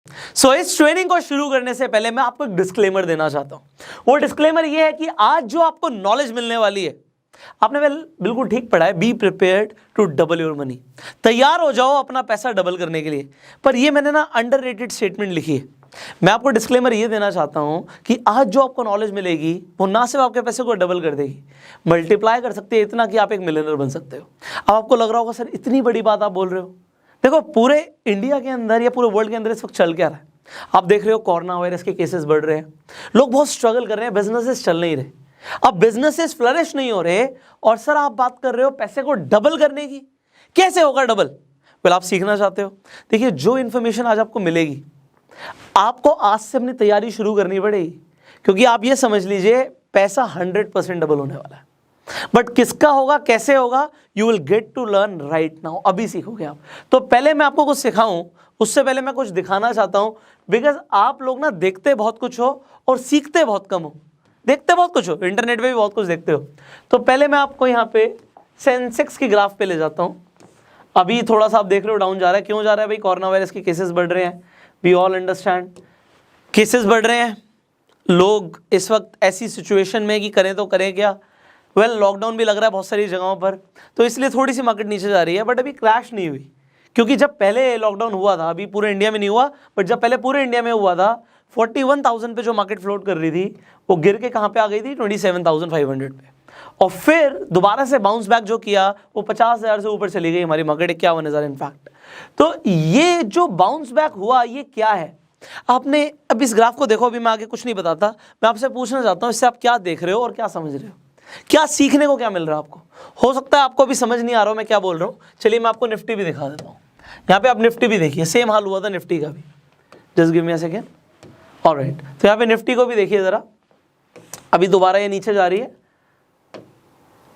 सो इस ट्रेनिंग को शुरू करने से पहले मैं आपको एक डिस्क्लेमर देना चाहता हूं। वो डिस्क्लेमर ये है कि आज जो आपको नॉलेज मिलने वाली है, आपने बिल्कुल ठीक पढ़ा है, be prepared to double your money. तैयार हो जाओ अपना पैसा डबल करने के लिए। पर ये मैंने ना अंडररेटेड स्टेटमेंट लिखी है। मैं आपको डिस्क्लेमर ये देना चाहता हूं कि आज जो आपको नॉलेज मिलेगी वो ना सिर्फ आपके पैसे को डबल कर देगी, मल्टीप्लाई कर सकती है इतना कि आप एक मिलियनर बन सकते हो। अब आपको लग रहा होगा सर इतनी बड़ी बात आप बोल रहे हो। देखो पूरे इंडिया के अंदर या पूरे वर्ल्ड के अंदर इस वक्त चल क्या रहा है, आप देख रहे हो कोरोना वायरस के केसेस बढ़ रहे हैं, लोग बहुत स्ट्रगल कर रहे हैं, बिजनेसेस चल नहीं रहे, अब बिजनेसेस फ्लरिश नहीं हो रहे, और सर आप बात कर रहे हो पैसे को डबल करने की। कैसे होगा डबल? आप सीखना चाहते हो? देखिए जो इन्फॉर्मेशन आज आपको मिलेगी, आपको आज से अपनी तैयारी शुरू करनी पड़ेगी, क्योंकि आप ये समझ लीजिए पैसा 100% डबल होने वाला है। बट किसका होगा, कैसे होगा, you will get to learn right now. अभी सीखोगे आप। तो पहले मैं आपको कुछ सिखाऊं उससे पहले मैं कुछ दिखाना चाहता हूं, बिकॉज आप लोग ना देखते बहुत कुछ हो और सीखते बहुत कम हो। देखते बहुत कुछ हो, इंटरनेट पे भी बहुत कुछ देखते हो। तो पहले मैं आपको यहाँ पे सेंसेक्स की ग्राफ पे ले जाता हूँ। अभी थोड़ा सा आप देख रहे हो डाउन जा रहा है, क्यों जा रहा है भाई? कोरोना वायरस के केसेस बढ़ रहे हैं, वी ऑल अंडरस्टैंड। केसेस बढ़ रहे हैं, लोग इस वक्त ऐसी सिचुएशन में कि करें तो करें क्या। लॉकडाउन भी लग रहा है बहुत सारी जगहों पर, तो इसलिए थोड़ी सी मार्केट नीचे जा रही है, बट अभी क्रैश नहीं हुई। क्योंकि जब पहले लॉकडाउन हुआ था, अभी पूरे इंडिया में नहीं हुआ, बट जब पहले पूरे इंडिया में हुआ था 41,000 पे जो मार्केट फ्लोट कर रही थी, वो गिर के कहाँ पे आ गई थी? 27,500 पे। और फिर दोबारा से बाउंस बैक जो किया वो 50,000 से ऊपर चली गई हमारी मार्केट, 51,000 इनफैक्ट। तो ये जो बाउंस बैक हुआ ये क्या है? आपने अब इस ग्राफ को देखो, अभी मैं आगे कुछ नहीं बताता, मैं आपसे पूछना चाहता हूँ इससे आप क्या देख रहे हो और क्या समझ रहे हो, क्या सीखने को क्या मिल रहा है आपको? हो सकता है आपको अभी समझ नहीं आ रहा हो मैं क्या बोल रहा हूँ। चलिए मैं आपको निफ्टी भी दिखा देता हूँ। यहाँ पे आप निफ्टी भी देखिए, सेम हाल हुआ था निफ्टी का भी। Just give me a second. Alright, तो यहाँ पे निफ्टी को भी देखिए जरा, अभी दोबारा ये नीचे जा रही है,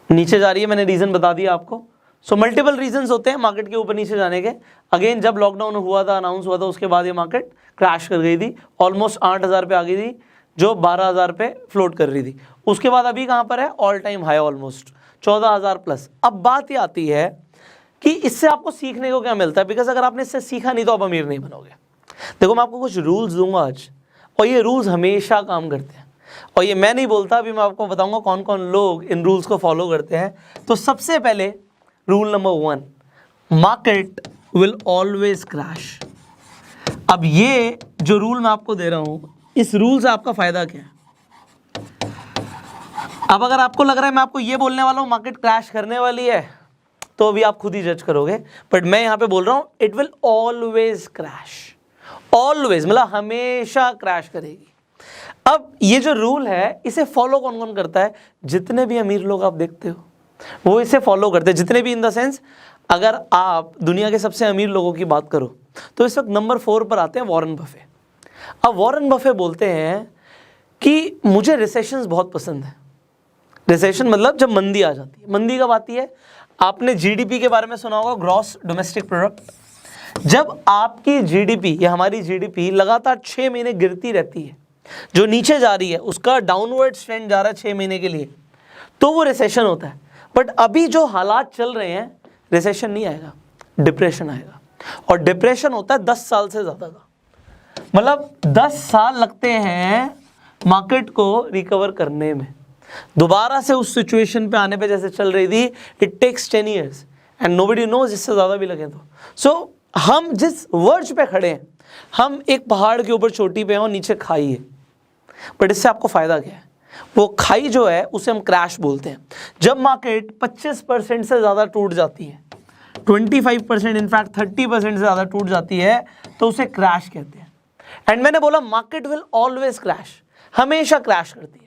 नीचे जा रही है। मैंने रीजन बता दिया आपको। सो मल्टीपल रीजंस होते हैं मार्केट के ऊपर नीचे जाने के। अगेन जब लॉकडाउन हुआ था, अनाउंस हुआ था, उसके बाद ये मार्केट क्रैश कर गई थी, ऑलमोस्ट 8,000 पे आ गई थी, जो 12,000 पे फ्लोट कर रही थी। उसके बाद अभी कहाँ पर है? All time high, almost 14,000 plus. अब बात ये आती है कि इससे आपको सीखने को क्या मिलता है, बिकॉज अगर आपने इससे सीखा नहीं तो आप अमीर नहीं बनोगे। देखो मैं आपको कुछ रूल्स दूंगा आज, और ये रूल्स हमेशा काम करते हैं, और ये मैं नहीं बोलता, अभी मैं आपको बताऊंगा कौन कौन लोग इन रूल्स को फॉलो करते हैं। तो सबसे पहले rule number 1, market will always crash. अब ये जो रूल मैं आपको दे रहा हूं, इस रूल से आपका फायदा क्या है? अब अगर आपको लग रहा है मैं आपको ये बोलने वाला हूं मार्केट क्रैश करने वाली है, तो अभी आप खुद ही जज करोगे, बट मैं यहां पे बोल रहा हूं it will always crash. Always मतलब हमेशा क्रैश करेगी। अब ये जो रूल है इसे फॉलो कौन कौन करता है? जितने भी अमीर लोग आप देखते हो वो इसे फॉलो करते हैं। जितने भी इन द सेंस, अगर आप दुनिया के सबसे अमीर लोगों की बात करो तो इस वक्त नंबर 4 पर आते हैं वॉरेन बफे। अब वॉरेन बफे बोलते हैं कि मुझे रिसेशंस बहुत पसंद है। रिसेशन मतलब जब मंदी आ जाती है। मंदी कब आती है? आपने जीडीपी के बारे में सुना होगा, ग्रॉस डोमेस्टिक प्रोडक्ट। जब आपकी जीडीपी या हमारी जीडीपी लगातार 6 महीने गिरती रहती है, जो नीचे जा रही है, उसका डाउनवर्ड ट्रेंड जा रहा है 6 महीने के लिए, तो वो रिसेशन होता है। बट अभी जो हालात चल रहे हैं, रिसेशन नहीं आएगा, डिप्रेशन आएगा। और डिप्रेशन होता है 10 साल से ज़्यादा का, मतलब 10 साल लगते हैं मार्केट को रिकवर करने में, दोबारा से उस सिचुएशन पे आने पे जैसे चल रही थी। It takes 10 years and nobody knows, इससे ज़्यादा भी लगे तो। सो हम जिस वर्ज पे खड़े हैं, हम एक पहाड़ के ऊपर चोटी पे हैं और नीचे खाई है, बट इससे आपको फ़ायदा क्या है? वो खाई जो है उसे हम क्रैश बोलते हैं। जब मार्केट 25% से ज़्यादा टूट जाती है, 25% इनफैक्ट 30% से ज़्यादा टूट जाती है, तो उसे क्रैश कहते हैं। एंड मैंने बोला मार्केट विल ऑलवेज क्रैश, हमेशा क्रैश करती है।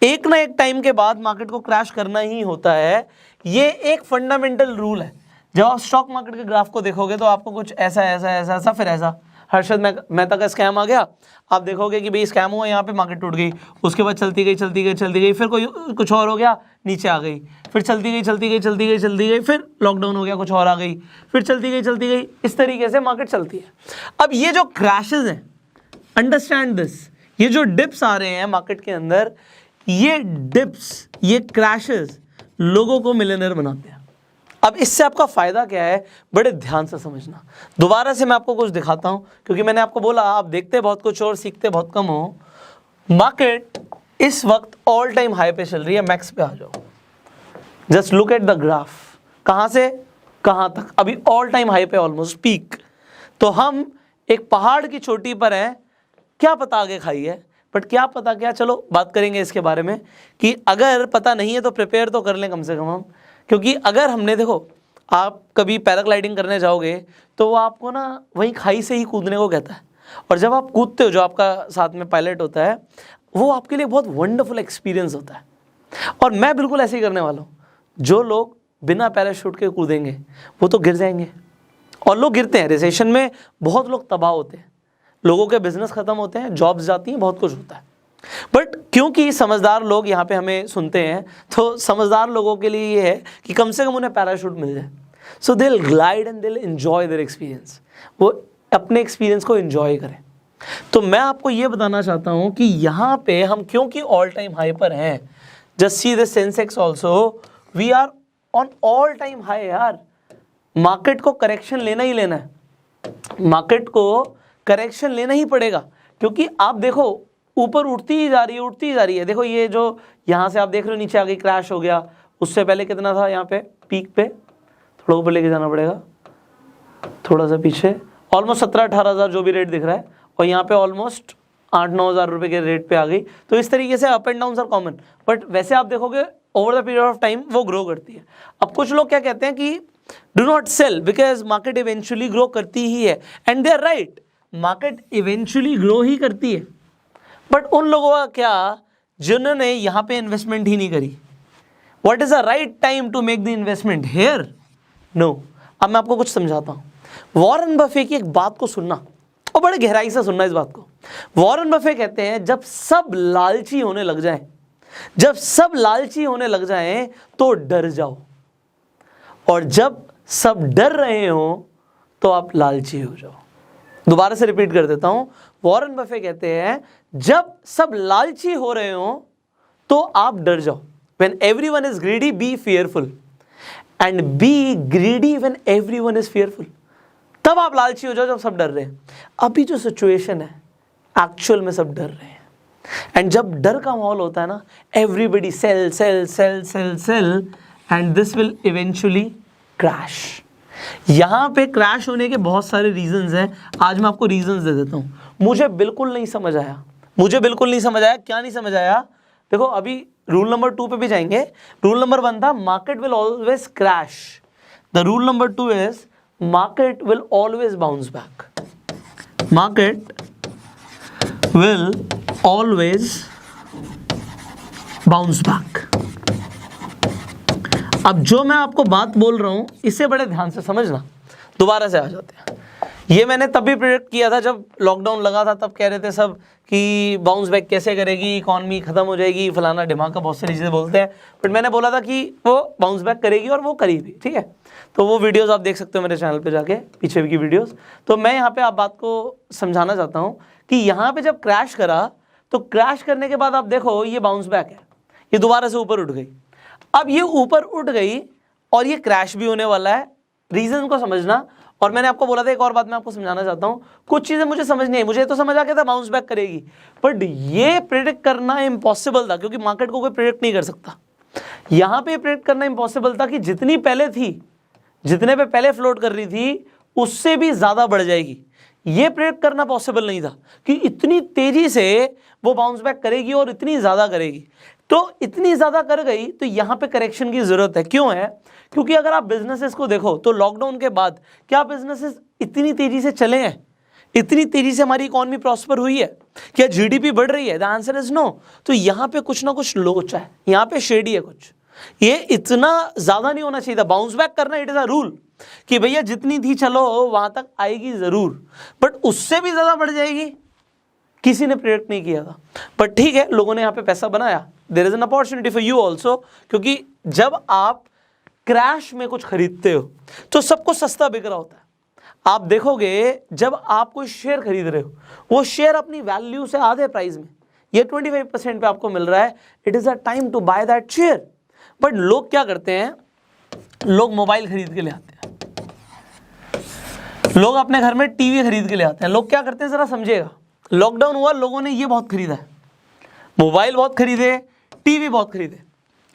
एक ना एक टाइम के बाद मार्केट को क्रैश करना ही होता है। ये एक फंडामेंटल रूल है। जब आप स्टॉक मार्केट के ग्राफ को देखोगे तो आपको कुछ ऐसा ऐसा ऐसा ऐसा फिर ऐसा, हर्षद मेहता का स्कैम आ गया, आप देखोगे कि भाई स्कैम हुआ, यहाँ पे मार्केट टूट गई, उसके बाद चलती गई चलती गई चलती गई, फिर कोई कुछ और हो गया, नीचे आ गई, फिर चलती गई चलती गई चलती गई चलती गई, फिर लॉकडाउन हो गया, कुछ और आ गई, फिर चलती गई चलती गई। इस तरीके से मार्केट चलती है। अब ये जो क्रैशेज हैं, अंडरस्टैंड दिस, ये जो डिप्स आ रहे हैं मार्केट के अंदर, ये डिप्स, ये क्रैशेस लोगों को मिलियनर बनाते हैं। अब इससे आपका फायदा क्या है, बड़े ध्यान से समझना। दोबारा से मैं आपको कुछ दिखाता हूं, क्योंकि मैंने आपको बोला आप देखते बहुत कुछ और सीखते बहुत कम हो। मार्केट इस वक्त ऑल टाइम हाई पे चल रही है, मैक्स पे आ जाओ, just look at the graph, कहां से कहां तक, अभी ऑल टाइम हाई पे, ऑलमोस्ट पीक। तो हम एक पहाड़ की चोटी पर हैं, क्या पता आगे खाई है, बट क्या पता क्या, चलो बात करेंगे इसके बारे में कि अगर पता नहीं है तो प्रिपेयर तो कर लें कम से कम हम। क्योंकि अगर हमने, देखो आप कभी पैराग्लाइडिंग करने जाओगे तो वो आपको ना वहीं खाई से ही कूदने को कहता है, और जब आप कूदते हो, जो आपका साथ में पायलट होता है, वो आपके लिए बहुत वंडरफुल एक्सपीरियंस होता है। और मैं बिल्कुल ऐसे ही करने वाला हूँ। जो लोग बिना पैराशूट के कूदेंगे वो तो गिर जाएंगे, और लोग गिरते हैं रिसेशन में, बहुत लोग तबाह होते हैं, लोगों के बिजनेस खत्म होते हैं, जॉब्स जाती हैं, बहुत कुछ होता है। बट क्योंकि समझदार लोग यहाँ पे हमें सुनते हैं, तो समझदार लोगों के लिए ये है कि कम से कम उन्हें पैराशूट मिल जाए, so they will glide and they will enjoy their experience, वो अपने एक्सपीरियंस को एंजॉय करें। तो मैं आपको ये बताना चाहता हूँ कि यहाँ पे हम क्योंकि ऑल टाइम हाई पर हैं, just see the Sensex also, we are on all time high यार। मार्केट को करेक्शन लेना ही लेना है, मार्केट को करेक्शन लेना ही पड़ेगा, क्योंकि आप देखो ऊपर उठती ही जा रही है, उठती ही जा रही है। देखो ये जो यहाँ से आप देख रहे हो नीचे आ गई, क्रैश हो गया, उससे पहले कितना था यहाँ पे पीक पे, थोड़ा ऊपर लेके जाना पड़ेगा, थोड़ा सा पीछे, ऑलमोस्ट 17-18 हज़ार जो भी रेट दिख रहा है, और यहाँ पे ऑलमोस्ट 8-9 हज़ार रुपये के रेट पे आ गई। तो इस तरीके से up and down are common, but वैसे आप देखोगे over the period of time वो ग्रो करती है। अब कुछ लोग क्या कहते हैं कि do not sell because market eventually grow करती ही है, and they are right, market eventually grow ही करती है। बट उन लोगों का क्या जिन्होंने यहाँ पे इन्वेस्टमेंट ही नहीं करी, what is the right time to make the investment here? No. अब मैं आपको कुछ समझाता हूँ। वॉरेन बफे की एक बात को सुनना, और बड़े गहराई से सुनना इस बात को। वॉरेन बफे कहते हैं जब सब लालची होने लग जाए, जब सब लालची होने लग जाएं तो डर जाओ, और जब सब डर रहे हो तो आप लालची हो जाओ। दोबारा से रिपीट कर देता हूं। वॉरेन बफे कहते हैं जब सब लालची हो रहे हो तो आप डर जाओ। When everyone is greedy, be fearful, and be greedy when everyone is fearful. तब आप लालची हो जाओ जब सब डर रहे हैं। अभी जो सिचुएशन है एक्चुअल में सब डर रहे हैं, एंड जब डर का माहौल होता है ना, everybody sell sell sell sell sell, and this will eventually crash. यहाँ पे क्रैश होने के बहुत सारे रीजंस हैं, आज मैं आपको रीजंस दे देता हूँ। मुझे बिल्कुल नहीं समझ आया, मुझे बिल्कुल नहीं समझ आया। क्या नहीं समझ आया? देखो अभी रूल नंबर 2 पे भी जाएंगे। रूल नंबर 1 था market will always crash, the rule number 2 is market will always bounce back, market will always bounce back. अब जो मैं आपको बात बोल रहा हूं इसे बड़े ध्यान से समझना। दोबारा से आ जाते हैं। ये मैंने तब भी प्रेडिक्ट किया था जब लॉकडाउन लगा था, तब कह रहे थे सब कि बाउंस बैक कैसे करेगी, इकॉनमी खत्म हो जाएगी, फलाना ढिमाका, बहुत सारी चीज़ें बोलते हैं। बट मैंने बोला था कि वो बाउंस बैक करेगी, और वो करी भी। ठीक है, तो वो वीडियोस आप देख सकते हो मेरे चैनल पे जाके, पीछे की वीडियोस। तो मैं यहाँ पे आप बात को समझाना चाहता हूँ कि यहाँ पे जब क्रैश करा, तो क्रैश करने के बाद आप देखो ये बाउंस बैक है, ये दोबारा से ऊपर उठ गई। अब ये ऊपर उठ गई और ये क्रैश भी होने वाला है, रीजन को समझना। और मैंने आपको बोला था एक और बात मैं आपको समझाना चाहता हूं, कुछ चीजें मुझे समझ नहीं आई, मुझे तो समझ आ गया था बाउंस बैक करेगी, बट ये प्रेडिक्ट करना इम्पॉसिबल था, क्योंकि मार्केट को कोई प्रेडिक्ट नहीं कर सकता। यहां पे प्रेडिक्ट करना इम्पॉसिबल था कि जितनी पहले थी, जितने पे पहले फ्लोट कर रही थी, उससे भी ज्यादा बढ़ जाएगी। ये प्रेडिक्ट करना पॉसिबल नहीं था कि इतनी तेजी से वो बाउंस बैक करेगी और इतनी ज्यादा करेगी। तो इतनी ज्यादा कर गई तो यहां पे करेक्शन की जरूरत है। क्यों है? क्योंकि अगर आप बिजनेसेस को देखो तो लॉकडाउन के बाद क्या बिजनेसेस इतनी तेजी से चले हैं? इतनी तेजी से हमारी इकॉनमी प्रॉस्पर हुई है? क्या जीडीपी बढ़ रही है? The answer is no. तो यहां पे कुछ ना कुछ लोचा है, यहां पे शेडी है कुछ। ये इतना ज्यादा नहीं होना चाहिए था। बाउंस बैक करना इट इज अ रूल कि भैया जितनी थी चलो वहां तक आएगी जरूर, बट उससे भी ज्यादा बढ़ जाएगी किसी ने प्रेडिक्ट नहीं किया था। बट ठीक है, लोगों ने यहाँ पे पैसा बनाया। There is an opportunity for you also, क्योंकि जब आप क्रैश में कुछ खरीदते हो तो सबको सस्ता बिक रहा होता है। आप देखोगे जब आप कोई शेयर खरीद रहे हो, वो शेयर अपनी वैल्यू से आधे प्राइस में, ये 25% पे आपको मिल रहा है, it is a time to buy that share. But लोग क्या करते हैं, लोग मोबाइल खरीद के ले आते हैं, लोग अपने घर में टीवी खरीद के ले आते हैं। लोग क्या करते हैं जरा समझिएगा, लॉकडाउन हुआ, लोगों ने ये बहुत खरीदा है, मोबाइल बहुत खरीदे, टीवी बहुत खरीदे।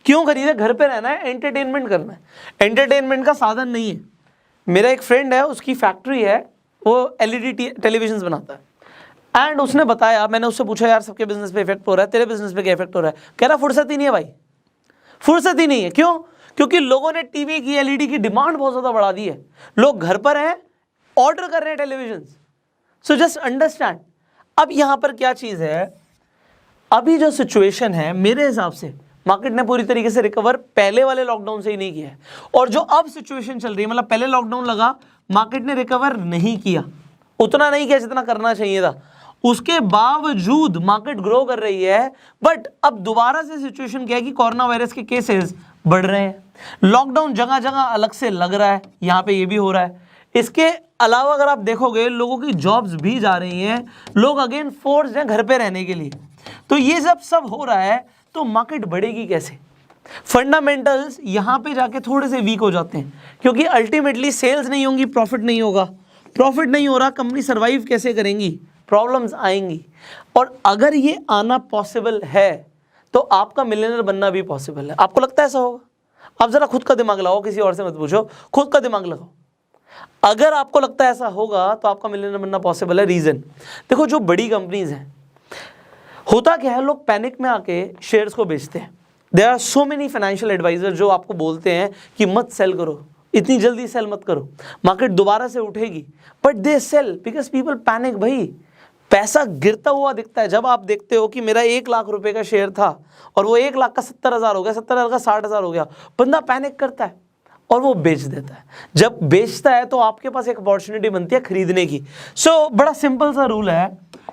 क्यों खरीदे? घर पे रहना है, एंटरटेनमेंट करना है। एंटरटेनमेंट का साधन नहीं है। मेरा एक फ्रेंड है, उसकी फैक्ट्री है, वो एलईडी टेलीविजन बनाता है। एंड उसने बताया, मैंने उससे पूछा यार सबके बिजनेस पे इफेक्ट हो रहा है, तेरे बिजनेस पे क्या इफेक्ट हो रहा है? कह रहा फुर्सत ही नहीं है भाई, फुर्सत ही नहीं है। क्यों? क्योंकि लोगों ने टीवी की, एलईडी की डिमांड बहुत ज्यादा बढ़ा दी है। लोग घर पर हैं, ऑर्डर कर रहे हैं टेलीविजन। So just understand. अब यहां पर क्या चीज है, अभी जो सिचुएशन है मेरे हिसाब से मार्केट ने पूरी तरीके से रिकवर पहले वाले लॉकडाउन से ही नहीं किया है। और जो अब सिचुएशन चल रही है, मतलब पहले लॉकडाउन लगा, मार्केट ने रिकवर नहीं किया, उतना नहीं किया जितना करना चाहिए था। उसके बावजूद मार्केट ग्रो कर रही है। बट अब दोबारा से सिचुएशन क्या है कि कोरोना वायरस के केसेस बढ़ रहे हैं, लॉकडाउन जगह जगह अलग से लग रहा है, यहाँ पे ये भी हो रहा है। इसके अलावा अगर आप देखोगे, लोगों की जॉब्स भी जा रही हैं, लोग अगेन फोर्स्ड हैं घर पे रहने के लिए। तो ये सब हो रहा है, तो मार्केट बढ़ेगी कैसे? फंडामेंटल्स यहाँ पे जाके थोड़े से वीक हो जाते हैं, क्योंकि अल्टीमेटली सेल्स नहीं होंगी, प्रॉफिट नहीं होगा। प्रॉफिट नहीं हो रहा, कंपनी सर्वाइव कैसे करेंगी? प्रॉब्लम्स आएंगी। और अगर ये आना पॉसिबल है तो आपका मिलियनर बनना भी पॉसिबल है। आपको लगता है ऐसा होगा? आप जरा खुद का दिमाग लगाओ, किसी और से मत पूछो, खुद का दिमाग लगाओ। अगर आपको लगता है ऐसा होगा तो आपका मिलियनर बनना पॉसिबल है। रीजन देखो, जो बड़ी कंपनीज हैं, होता क्या है, लोग पैनिक में आके शेयर्स को बेचते हैं। There are so many financial advisor जो आपको बोलते हैं कि मत सेल करो, इतनी जल्दी सेल मत करो, मार्केट दोबारा से उठेगी। But they sell because people panic. भाई पैसा गिरता हुआ दिखता है। जब आप देखते हो कि मेरा 1 लाख रुपए का शेयर था और वो 1 लाख का 70,000 हो गया, 70,000 का 60,000 हो गया, बंदा पैनिक करता है और वो बेच देता है। जब बेचता है तो आपके पास एक अपॉर्चुनिटी बनती है खरीदने की। सो बड़ा सिंपल सा रूल है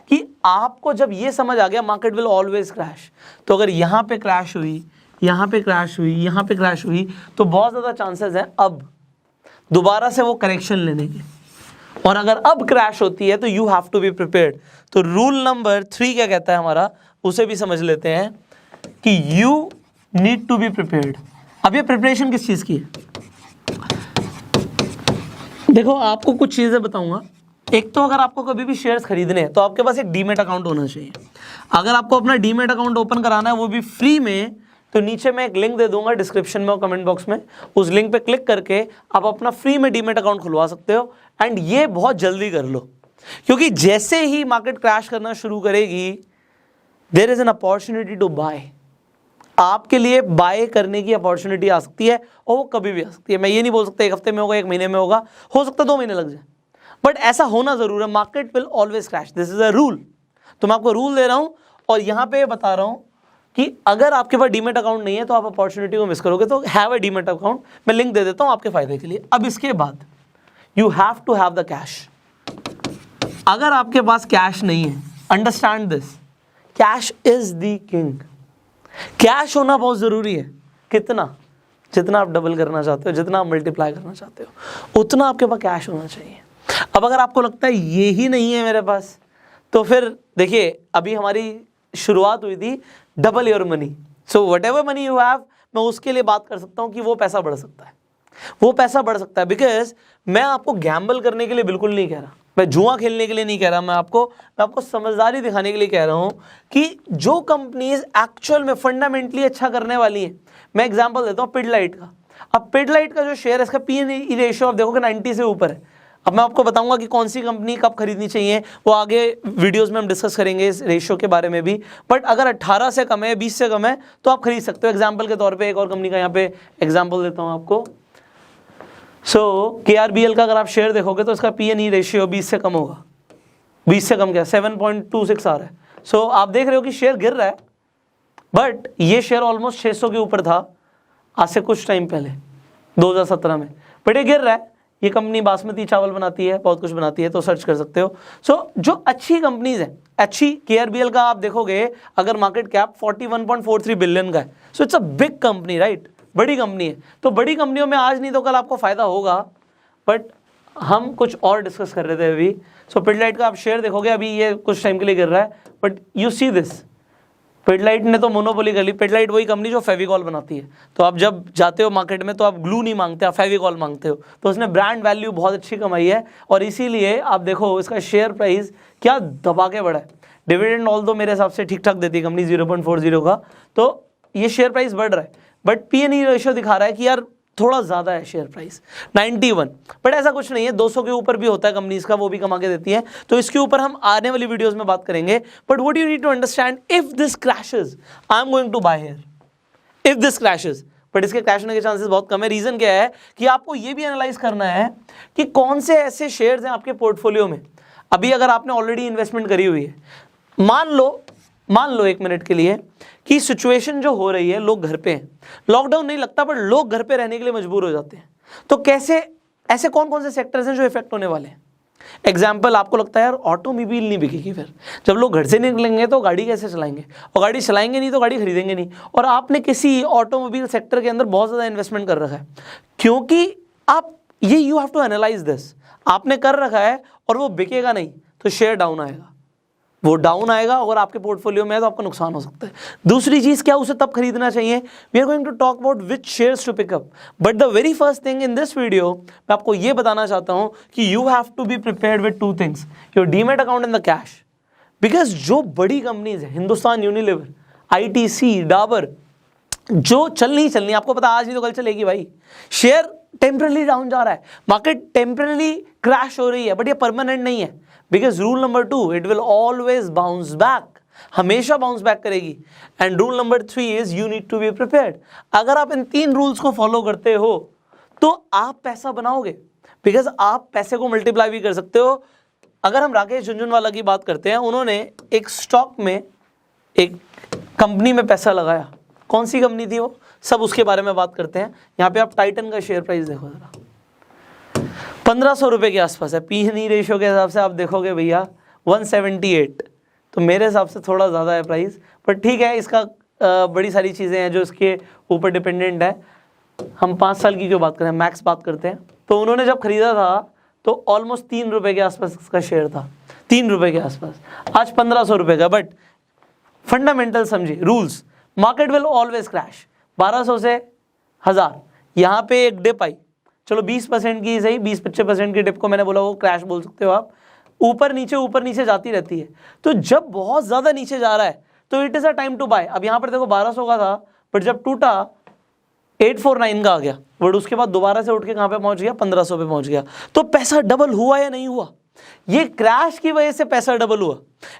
कि आपको जब ये समझ आ गया मार्केट विल ऑलवेज क्रैश, तो अगर यहाँ पे क्रैश हुई, यहाँ पे क्रैश हुई, यहाँ पे क्रैश हुई, तो बहुत ज़्यादा चांसेस हैं अब दोबारा से वो करेक्शन लेने के। और अगर अब क्रैश होती है तो you have to be prepared. तो रूल नंबर 3 क्या कहता है हमारा, उसे भी समझ लेते हैं कि you need to be prepared. अब ये प्रिपरेशन किस चीज़ की है? देखो, आपको कुछ चीज़ें बताऊंगा। एक तो अगर आपको कभी भी शेयर्स खरीदने हैं तो आपके पास एक डीमेट अकाउंट होना चाहिए। अगर आपको अपना डीमेट अकाउंट ओपन कराना है, वो भी फ्री में, तो नीचे मैं एक लिंक दे दूंगा डिस्क्रिप्शन में और कमेंट बॉक्स में। उस लिंक पे क्लिक करके आप अपना फ्री में डीमेट अकाउंट खुलवा सकते हो। एंड ये बहुत जल्दी कर लो, क्योंकि जैसे ही मार्केट क्रैश करना शुरू करेगी, there is an opportunity to buy. आपके लिए बाय करने की अपॉर्चुनिटी आ सकती है, और वो कभी भी आ सकती है। मैं ये नहीं बोल सकता 1 हफ्ते में होगा, 1 महीने में होगा, हो सकता है 2 महीने लग जाए, बट ऐसा होना जरूर है। Market will always crash, this is a rule. तो मैं आपको रूल दे रहा हूं और यहां पे बता रहा हूं कि अगर आपके पास डीमेट अकाउंट नहीं है तो आप अपॉर्चुनिटी को मिस करोगे। तो हैव अ डीमेट अकाउंट, मैं लिंक दे देता हूं आपके फायदे के लिए। अब इसके बाद you have to have the cash. अगर आपके पास कैश नहीं है, understand this, cash is the king. Cash होना बहुत जरूरी है। कितना? जितना आप डबल करना चाहते हो, जितना आप मल्टीप्लाई करना चाहते हो, उतना आपके पास कैश होना चाहिए। अब अगर आपको लगता है ये ही नहीं है मेरे पास, तो फिर देखिए, अभी हमारी शुरुआत हुई थी double your money. So what ever money you have, मैं उसके लिए बात कर सकता हूँ कि वो पैसा बढ़ सकता है, वो पैसा बढ़ सकता है। बिकॉज मैं आपको गैम्बल करने के लिए बिल्कुल नहीं कह रहा, मैं जुआ खेलने के लिए नहीं कह रहा, मैं आपको समझदारी दिखाने के लिए कह रहा हूँ कि जो कंपनीज एक्चुअल में फंडामेंटली अच्छा करने वाली हैं। मैं एग्जांपल देता हूँ पिडलाइट का। अब पिडलाइट का जो शेयर है, इसका P/E रेशियो आप देखोगे 90 से ऊपर है। अब मैं आपको बताऊंगा कि कौन सी कंपनी कब खरीदनी चाहिए, वो आगे वीडियोस में हम डिस्कस करेंगे इस रेशियो के बारे में भी। बट अगर 18 से कम है, 20 से कम है, तो आप खरीद सकते हो। एग्जांपल के तौर पे एक और कंपनी का यहाँ पे एग्जांपल देता हूँ आपको। KRBL का अगर आप शेयर देखोगे तो इसका P/E रेशियो 20 से कम होगा। 20 से कम क्या, 7.26 आ रहा है। आप देख रहे हो कि शेयर गिर रहा है, बट ये शेयर ऑलमोस्ट 600 के ऊपर था आज से कुछ टाइम पहले, 2017 में, बट ये गिर रहा है। ये कंपनी बासमती चावल बनाती है, बहुत कुछ बनाती है, तो सर्च कर सकते हो। जो अच्छी कंपनीज है, अच्छी, KRBL का आप देखोगे अगर मार्केट कैप 41.43 बिलियन का है, so it's a big company, right, बड़ी कंपनी है। तो बड़ी कंपनियों में आज नहीं तो कल आपको फायदा होगा। बट हम कुछ और डिस्कस कर रहे थे अभी। पिडलाइट का आप शेयर देखोगे, अभी ये कुछ टाइम के लिए गिर रहा है, but you see this, Pidilite ने तो मोनोपोली कर ली। पिडलाइट वही कंपनी जो फेविकॉल बनाती है। तो आप जब जाते हो मार्केट में तो आप ग्लू नहीं मांगते, आप फेविकॉल मांगते हो। तो उसने ब्रांड वैल्यू बहुत अच्छी कमाई है और इसीलिए आप देखो इसका शेयर प्राइस क्या दबा के बढ़ा है। डिविडेंड ऑल दो मेरे हिसाब से ठीक ठाक देती है कंपनी 0.40 का, तो ये शेयर प्राइस बढ़ रहा है। बट P/E रेशियो दिखा रहा है कि यार थोड़ा ज़्यादा है शेयर प्राइस 91, बट ऐसा कुछ नहीं है, 200 के ऊपर भी होता है कंपनीज का, वो भी कमा के देती है। तो इसके ऊपर हम आने वाली वीडियोस में बात करेंगे। But what you need to understand, if this crashes I am going to buy here, if this crashes. But इसके क्रैश होने के चांसेस बहुत कम है। रीजन क्या है कि आपको ये भी एनालाइज करना है कि कौन से ऐसे शेयर्स हैं आपके पोर्टफोलियो में। अभी अगर आपने ऑलरेडी इन्वेस्टमेंट करी हुई है, मान लो 1 मिनट के लिए कि सिचुएशन जो हो रही है, लोग घर पे हैं, लॉकडाउन नहीं लगता पर लोग घर पे रहने के लिए मजबूर हो जाते हैं। तो कैसे, ऐसे कौन कौन से सेक्टर्स हैं जो इफेक्ट होने वाले हैं। एग्जाम्पल, आपको लगता है यार ऑटोमोबाइल नहीं बिकेगी, फिर जब लोग घर से निकलेंगे तो गाड़ी कैसे चलाएंगे, और गाड़ी चलाएंगे नहीं तो गाड़ी खरीदेंगे नहीं। और आपने किसी ऑटोमोबाइल सेक्टर के अंदर बहुत ज़्यादा इन्वेस्टमेंट कर रखा है, क्योंकि आप ये you have to analyze this, आपने कर रखा है और वो बिकेगा नहीं तो शेयर डाउन आएगा, वो डाउन आएगा और आपके पोर्टफोलियो में है तो आपका नुकसान हो सकता है। दूसरी चीज क्या, उसे तब खरीदना चाहिए। We are going to talk about which shares to pick up, but the very first thing in this video मैं आपको ये बताना चाहता हूं कि you have to be prepared with 2 things, your demat account and the cash. Because जो बड़ी companies है, हिंदुस्तान यूनिलीवर, ITC, डाबर, जो चलनी आपको पता आज नहीं तो कल चलेगी भाई। शेयर टेम्परली डाउन जा रहा है, मार्केट टेम्परली क्रैश हो रही है, बट ये परमानेंट नहीं है। Because rule number 2, it will always bounce back, हमेशा बाउंस बैक करेगी। And rule number 3 is you need to be prepared. अगर आप इन 3 रूल्स को फॉलो करते हो तो आप पैसा बनाओगे, बिकॉज आप पैसे को मल्टीप्लाई भी कर सकते हो। अगर हम राकेश झुनझुनवाला की बात करते हैं, उन्होंने एक स्टॉक में, एक कंपनी में पैसा लगाया, कौन सी कंपनी थी वो, सब उसके बारे में बात करते हैं। यहाँ पे आप टाइटन का शेयर प्राइस देखो जरा, 1500 रुपये के आसपास है। P/E रेशियो के हिसाब से आप देखोगे भैया 178, तो मेरे हिसाब से थोड़ा ज़्यादा है प्राइस, पर ठीक है, इसका बड़ी सारी चीज़ें हैं जो इसके ऊपर डिपेंडेंट है। हम 5 साल की क्यों बात करें, मैक्स बात करते हैं। तो उन्होंने जब खरीदा था तो ऑलमोस्ट 3 रुपये के आसपास इसका शेयर था, 3 रुपये के आसपास, आज 1500 रुपये का। बट फंडामेंटल समझिए, rules, market will always crash. 1200 से 1000, यहाँ पे एक डिप आई, चलो 20% की सही, 20-25% की डिप को मैंने बोला वो क्रैश बोल सकते हो आप, ऊपर नीचे जाती रहती है। तो जब बहुत ज़्यादा नीचे जा रहा है तो it is a time to buy. अब यहाँ पर देखो 1200 का था, बट जब टूटा 849 का आ गया, बट उसके बाद दोबारा से उठ के कहाँ पे पहुँच गया, 1500 पे पहुँच गया। तो पैसा डबल हुआ या नहीं हुआ, ये क्रैश की वजह से पैसा डबल हुआ।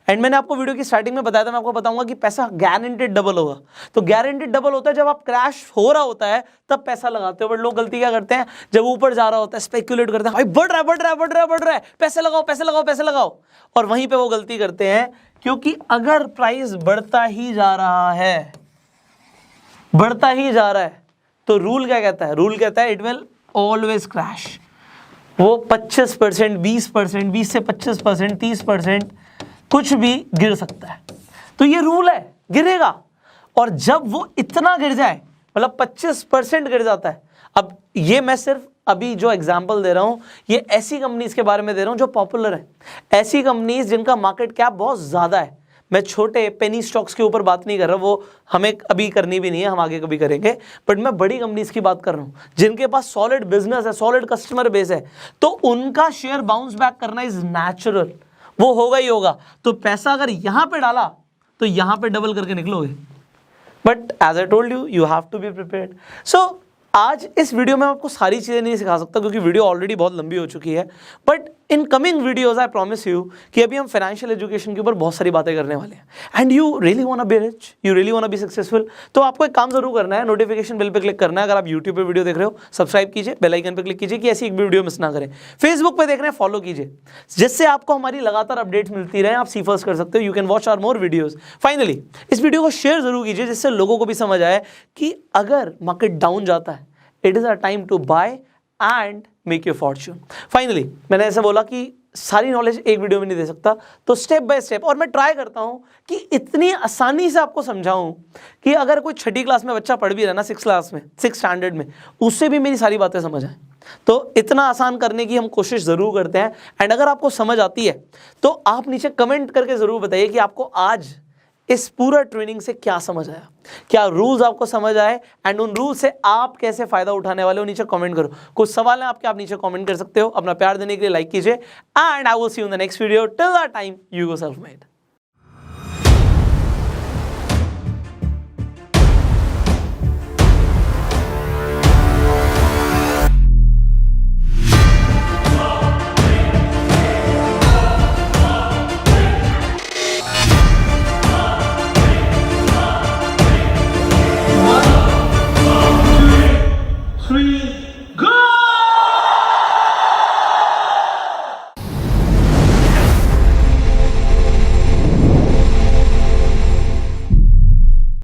एंड मैंने आपको वीडियो की स्टार्टिंग में बताया था, मैं आपको बताऊंगा कि पैसा गारंटेड डबल होगा। तो गारंटेड डबल होता है जब आप क्रैश हो रहा होता है तब पैसा लगाते हो। बट लोग गलती क्या करते हैं, जब ऊपर जा रहा होता है स्पेकुलेट करते हैं, भाई बढ़ रहा है, पैसे लगाओ, और वहीं पे वो गलती करते हैं। क्योंकि अगर प्राइस बढ़ता ही जा रहा है तो रूल क्या कहता है, रूल कहता है इट विल ऑलवेज क्रैश। वो 25%, 20%, 20 से 25%, 30%, कुछ भी गिर सकता है। तो ये रूल है, गिरेगा। और जब वो इतना गिर जाए, मतलब 25% गिर जाता है। अब ये मैं सिर्फ अभी जो एग्जांपल दे रहा हूं, ये ऐसी कंपनीज के बारे में दे रहा हूं जो पॉपुलर है, ऐसी कंपनीज जिनका मार्केट कैप बहुत ज़्यादा है। मैं छोटे पेनी स्टॉक्स के ऊपर बात नहीं कर रहा, वो हमें अभी करनी भी नहीं है, हम आगे कभी करेंगे। बट मैं बड़ी कंपनीज की बात कर रहा हूँ जिनके पास सॉलिड बिजनेस है, सॉलिड कस्टमर बेस है, तो उनका शेयर बाउंस बैक करना इज नेचुरल, वो होगा ही होगा। तो पैसा अगर यहाँ पे डाला तो यहाँ पे डबल करके निकलोगे। But as I told you, you have to be prepared. So आज इस वीडियो में आपको सारी चीज़ें नहीं सिखा सकता क्योंकि वीडियो ऑलरेडी बहुत लंबी हो चुकी है। But in coming videos I promise you कि अभी हम फाइनेंशियल एजुकेशन के ऊपर बहुत सारी बातें करने वाले हैं। And you really want to be rich, you really want to be successful. तो आपको एक काम जरूर करना है, नोटिफिकेशन बेल पे क्लिक करना है। अगर आप यूट्यूब पे वीडियो देख रहे हो, सब्सक्राइब कीजिए, बेल आइकन पे क्लिक कीजिए कि ऐसी एक भी वीडियो मिस ना करें। फेसबुक पे देख रहे हैं, फॉलो कीजिए, जिससे आपको हमारी लगातार अपडेट्स मिलती रहे। आप सी फर्स्ट कर सकते हो, you can watch our more videos. Finally इस वीडियो को शेयर जरूर कीजिए जिससे लोगों को भी समझ आए कि अगर मार्केट डाउन जाता है, it is a time to buy and make your fortune. Finally मैंने ऐसे बोला कि सारी नॉलेज एक वीडियो में नहीं दे सकता, तो स्टेप बाय स्टेप, और मैं ट्राई करता हूं कि इतनी आसानी से आपको समझाऊं कि अगर कोई 6ठी क्लास में बच्चा पढ़ भी रहा ना, 6 क्लास में, 6 स्टैंडर्ड में, उससे भी मेरी सारी बातें समझ आए। तो इतना आसान करने की हम कोशिश ज़रूर करते हैं। एंड अगर आपको समझ आती है तो आप नीचे कमेंट करके ज़रूर बताइए कि आपको आज इस पूरा ट्रेनिंग से क्या समझ आया, क्या रूल्स आपको समझ आए, एंड उन रूल्स से आप कैसे फायदा उठाने वाले हो, नीचे कमेंट करो। कुछ सवाल है आपके, आप नीचे कमेंट कर सकते हो। अपना प्यार देने के लिए लाइक कीजिए, and I will see you in the next video. Till that time, you go self made.